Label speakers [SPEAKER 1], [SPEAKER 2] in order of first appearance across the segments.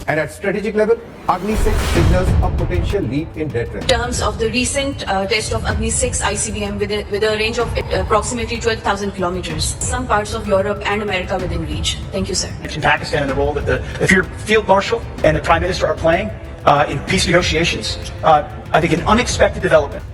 [SPEAKER 1] And at strategic level, Agni-6 signals a potential leap in dead range.
[SPEAKER 2] In terms of the recent test of Agni-6 ICBM with a range of approximately 12,000 kilometers, some parts of Europe and America within reach. Thank you, sir.
[SPEAKER 3] In Pakistan and the role that the Field Marshal and the Prime Minister are playing in peace negotiations, I think an unexpected development.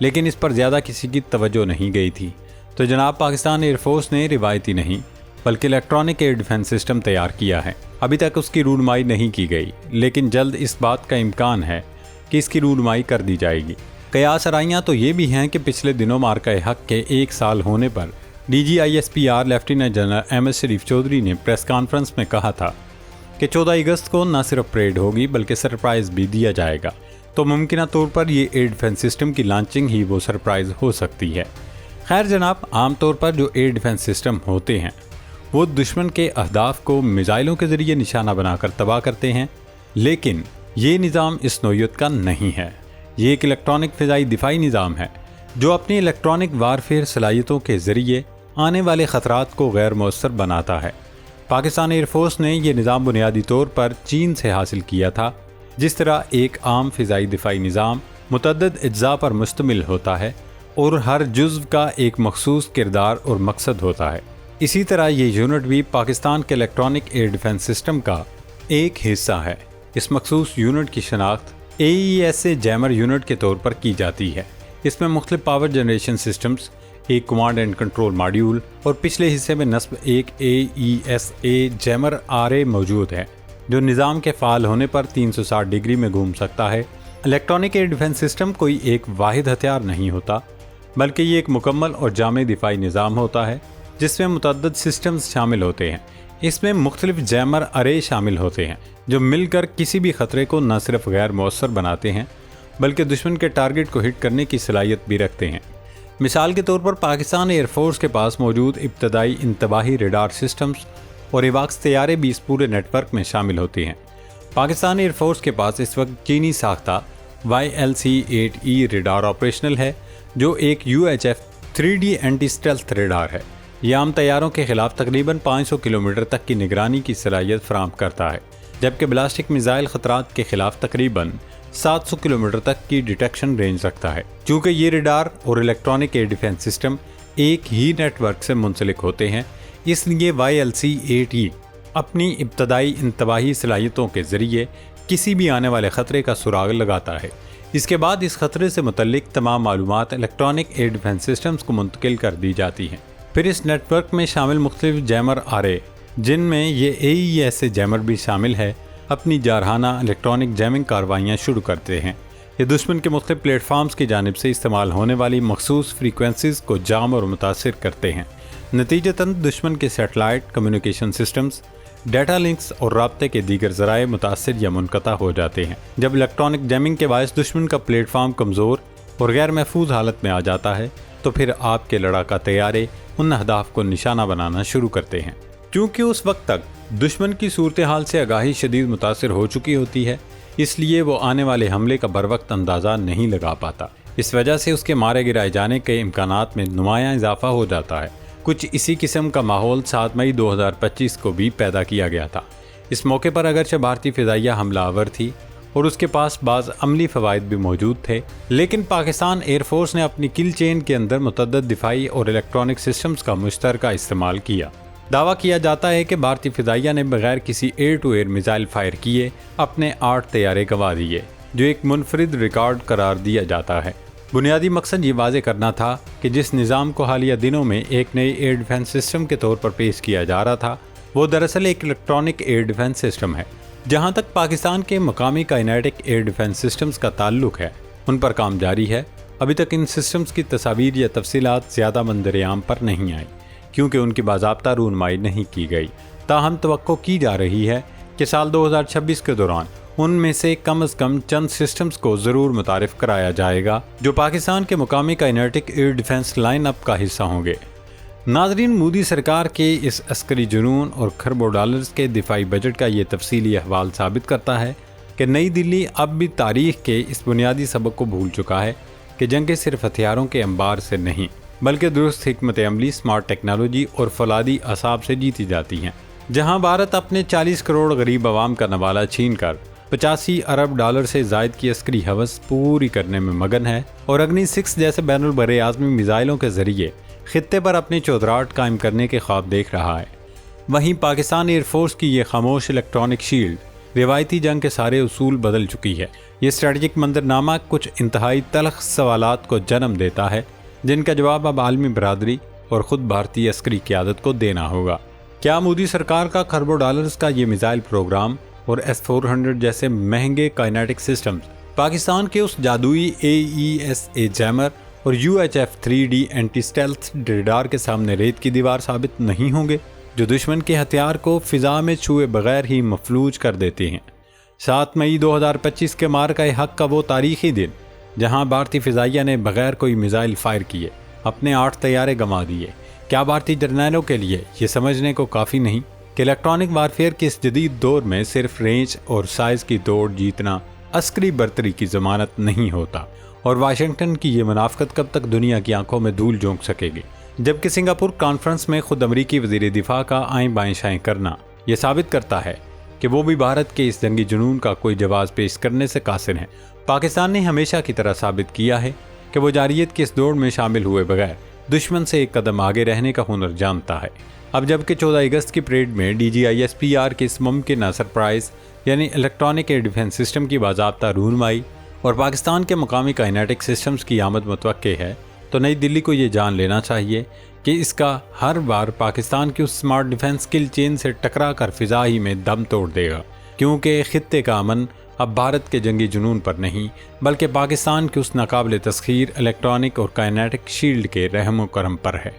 [SPEAKER 4] لیکن اس پر زیادہ کسی کی توجہ نہیں گئی تھی۔ تو جناب پاکستان ایئر فورس نے روایتی نہیں بلکہ الیکٹرانک ایئر ڈیفنس سسٹم تیار کیا ہے۔ ابھی تک اس کی رونمائی نہیں کی گئی، لیکن جلد اس بات کا امکان ہے کہ اس کی رونمائی کر دی جائے گی۔ قیاس آرائیاں تو یہ بھی ہیں کہ پچھلے دنوں مارکہ حق کے 1 سال ہونے پر DGISPR لیفٹیننٹ جنرل احمد شریف چودھری نے پریس کانفرنس میں کہا تھا کہ 14 اگست کو نہ صرف پریڈ ہوگی بلکہ سرپرائز بھی دیا جائے گا، تو ممکنہ طور پر یہ ایئر ڈیفنس سسٹم کی لانچنگ ہی وہ سرپرائز ہو سکتی ہے۔ خیر جناب، عام طور پر جو ایئر ڈیفنس سسٹم ہوتے ہیں وہ دشمن کے اہداف کو میزائلوں کے ذریعے نشانہ بنا کر تباہ کرتے ہیں، لیکن یہ نظام اس نوعیت کا نہیں ہے۔ یہ ایک الیکٹرانک فضائی دفاعی نظام ہے جو اپنی الیکٹرانک وارفیئر صلاحیتوں کے ذریعے آنے والے خطرات کو غیر مؤثر بناتا ہے۔ پاکستان ایئر فورس نے یہ نظام بنیادی طور پر چین سے حاصل کیا تھا۔ جس طرح ایک عام فضائی دفاعی نظام متعدد اجزاء پر مشتمل ہوتا ہے اور ہر جزو کا ایک مخصوص کردار اور مقصد ہوتا ہے، اسی طرح یہ یونٹ بھی پاکستان کے الیکٹرانک ایئر ڈیفنس سسٹم کا ایک حصہ ہے۔ اس مخصوص یونٹ کی شناخت AESA جیمر یونٹ کے طور پر کی جاتی ہے۔ اس میں مختلف پاور جنریشن سسٹمز، ایک کمانڈ اینڈ کنٹرول ماڈیول اور پچھلے حصے میں نصب ایک AESA جیمر آرے موجود ہے جو نظام کے فعال ہونے پر 360 ڈگری میں گھوم سکتا ہے۔ الیکٹرانک ایئر ڈیفنس سسٹم کوئی ایک واحد ہتھیار نہیں ہوتا بلکہ یہ ایک مکمل اور جامع دفاعی نظام ہوتا ہے جس میں متعدد سسٹمز شامل ہوتے ہیں۔ اس میں مختلف جیمر ارے شامل ہوتے ہیں جو مل کر کسی بھی خطرے کو نہ صرف غیر مؤثر بناتے ہیں بلکہ دشمن کے ٹارگٹ کو ہٹ کرنے کی صلاحیت بھی رکھتے ہیں۔ مثال کے طور پر پاکستان ایئر فورس کے پاس موجود ابتدائی انتباہی ریڈار سسٹمز اور ایواکس طیارے بھی اس پورے نیٹ ورک میں شامل ہوتے ہیں۔ پاکستان ایئر فورس کے پاس اس وقت چینی ساختہ YLC-8E ریڈار آپریشنل ہے جو ایک UHF 3D anti stealth radar ہے۔ یہ عام طیاروں کے خلاف تقریباً 500 کلومیٹر تک کی نگرانی کی صلاحیت فراہم کرتا ہے، جبکہ بلاسٹک میزائل خطرات کے خلاف تقریباً 700 کلومیٹر تک کی ڈیٹیکشن رینج رکھتا ہے۔ چونکہ یہ ریڈار اور الیکٹرانک ایئر ڈیفنس سسٹم ایک ہی نیٹ ورک سے منسلک ہوتے ہیں، اس لیے YLC-8E اپنی ابتدائی انتباہی صلاحیتوں کے ذریعے کسی بھی آنے والے خطرے کا سراغ لگاتا ہے۔ اس کے بعد اس خطرے سے متعلق تمام معلومات الیکٹرانک ایئر ڈیفنس سسٹمز کو منتقل کر دی جاتی ہیں۔ پھر اس نیٹ ورک میں شامل مختلف جیمر آرے، جن میں یہ AESA جیمر بھی شامل ہے، اپنی جارحانہ الیکٹرانک جیمنگ کارروائیاں شروع کرتے ہیں۔ یہ دشمن کے مختلف پلیٹ فارمز کی جانب سے استعمال ہونے والی مخصوص فریکوینسیز کو جام اور متاثر کرتے ہیں۔ نتیجتاً دشمن کے satellite communication systems, data links اور رابطے کے دیگر ذرائع متاثر یا منقطع ہو جاتے ہیں۔ جب الیکٹرانک جیمنگ کے باعث دشمن کا پلیٹ فارم کمزور اور غیر محفوظ حالت میں آ جاتا ہے تو پھر آپ کے لڑاکا طیارے ان اہداف کو نشانہ بنانا شروع کرتے ہیں۔ کیونکہ اس وقت تک دشمن کی صورتحال سے آگاہی شدید متاثر ہو چکی ہوتی ہے، اس لیے وہ آنے والے حملے کا بروقت اندازہ نہیں لگا پاتا۔ اس وجہ سے اس کے مارے گرائے جانے کے امکانات میں نمایاں اضافہ ہو جاتا ہے۔ کچھ اسی قسم کا ماحول 7 مئی 2025 کو بھی پیدا کیا گیا تھا۔ اس موقع پر اگرچہ بھارتی فضائیہ حملہ آور تھی اور اس کے پاس بعض عملی فوائد بھی موجود تھے، لیکن پاکستان ایئر فورس نے اپنی کل چین کے اندر متعدد دفاعی اور الیکٹرانک سسٹمز کا مشترکہ استعمال کیا۔ دعویٰ کیا جاتا ہے کہ بھارتی فضائیہ نے بغیر کسی air to air missile fire کیے اپنے 8 طیارے گنوا دیے، جو ایک منفرد ریکارڈ قرار دیا جاتا ہے۔ بنیادی مقصد یہ واضح کرنا تھا کہ جس نظام کو حالیہ دنوں میں ایک نئے ایئر ڈیفنس سسٹم کے طور پر پیش کیا جا رہا تھا، وہ دراصل ایک الیکٹرانک ایئر ڈیفنس سسٹم ہے۔ جہاں تک پاکستان کے مقامی کائنیٹک ایئر ڈیفنس سسٹمز کا تعلق ہے، ان پر کام جاری ہے۔ ابھی تک ان سسٹمز کی تصاویر یا تفصیلات زیادہ منظر عام پر نہیں آئی کیونکہ ان کی باضابطہ رونمائی نہیں کی گئی۔ تاہم توقع کی جا رہی ہے کہ سال 2026 کے دوران ان میں سے کم از کم چند سسٹمز کو ضرور متعارف کرایا جائے گا جو پاکستان کے مقامی kinetic air defence line up کا حصہ ہوں گے۔ ناظرین، مودی سرکار کے اس عسکری جنون اور کھربوں ڈالرز کے دفاعی بجٹ کا یہ تفصیلی احوال ثابت کرتا ہے کہ نئی دلی اب بھی تاریخ کے اس بنیادی سبق کو بھول چکا ہے کہ جنگیں صرف ہتھیاروں کے انبار سے نہیں بلکہ درست حکمت عملی، اسمارٹ ٹیکنالوجی اور فولادی اعصاب سے جیتی جاتی ہیں۔ جہاں بھارت اپنے 40 کروڑ غریب عوام کا نوالہ چھین کر 85 ارب ڈالر سے زائد کی عسکری ہوس پوری کرنے میں مگن ہے اور اگنی 6 جیسے بین البراعظمی میزائلوں کے ذریعے خطے پر اپنی چودراہٹ قائم کرنے کے خواب دیکھ رہا ہے، وہیں پاکستان ایئر فورس کی یہ خاموش الیکٹرانک شیلڈ روایتی جنگ کے سارے اصول بدل چکی ہے۔ یہ اسٹریٹجک منظرنامہ کچھ انتہائی تلخ سوالات کو جنم دیتا ہے جن کا جواب اب عالمی برادری اور خود بھارتی عسکری قیادت کو دینا ہوگا۔ کیا مودی سرکار کا کھربوں ڈالرز کا یہ میزائل پروگرام اور S-400 جیسے مہنگے کائنیٹک سسٹمز پاکستان کے اس جادوئی AESA جیمر اور UHF-3D اینٹی اسٹیلتھ ریڈار کے سامنے ریت کی دیوار ثابت نہیں ہوں گے جو دشمن کے ہتھیار کو فضا میں چھوئے بغیر ہی مفلوج کر دیتے ہیں؟ 7 مئی 2025 کے مارکہ حق کا وہ تاریخی دن جہاں بھارتی فضائیہ نے بغیر کوئی میزائل فائر کیے اپنے 8 طیارے گنوا دیے، کیا بھارتی جرنیلوں کے لیے یہ سمجھنے کو کافی نہیں کہ الیکٹرانک وارفیئر کے اس جدید دور میں صرف رینج اور سائز کی دوڑ جیتنا عسکری برتری کی ضمانت نہیں ہوتا، اور واشنگٹن کی یہ منافقت کب تک دنیا کی آنکھوں میں دھول جھونک سکے گی؟ جبکہ سنگاپور کانفرنس میں خود امریکی وزیر دفاع کا آئیں بائیں شائیں کرنا یہ ثابت کرتا ہے کہ وہ بھی بھارت کے اس جنگی جنون کا کوئی جواز پیش کرنے سے قاصر ہیں۔ پاکستان نے ہمیشہ کی طرح ثابت کیا ہے کہ وہ جارحیت کی اس دوڑ میں شامل ہوئے بغیر دشمن سے ایک قدم آگے رہنے کا ہنر جانتا ہے۔ اب جبکہ 14 اگست کی پریڈ میں DGISPR کے اس ممکنہ سرپرائز یعنی الیکٹرانک ایئر ڈیفنس سسٹم کی باضابطہ رونمائی اور پاکستان کے مقامی کائنیٹک سسٹمز کی آمد متوقع ہے، تو نئی دلی کو یہ جان لینا چاہیے کہ اس کا ہر بار پاکستان کی اس سمارٹ ڈیفنس کل چین سے ٹکرا کر فضا ہی میں دم توڑ دے گا، کیونکہ خطے کا امن اب بھارت کے جنگی جنون پر نہیں بلکہ پاکستان کے اس ناقابل تسخیر الیکٹرانک اور کائنیٹک شیلڈ کے رحم و کرم پر ہے۔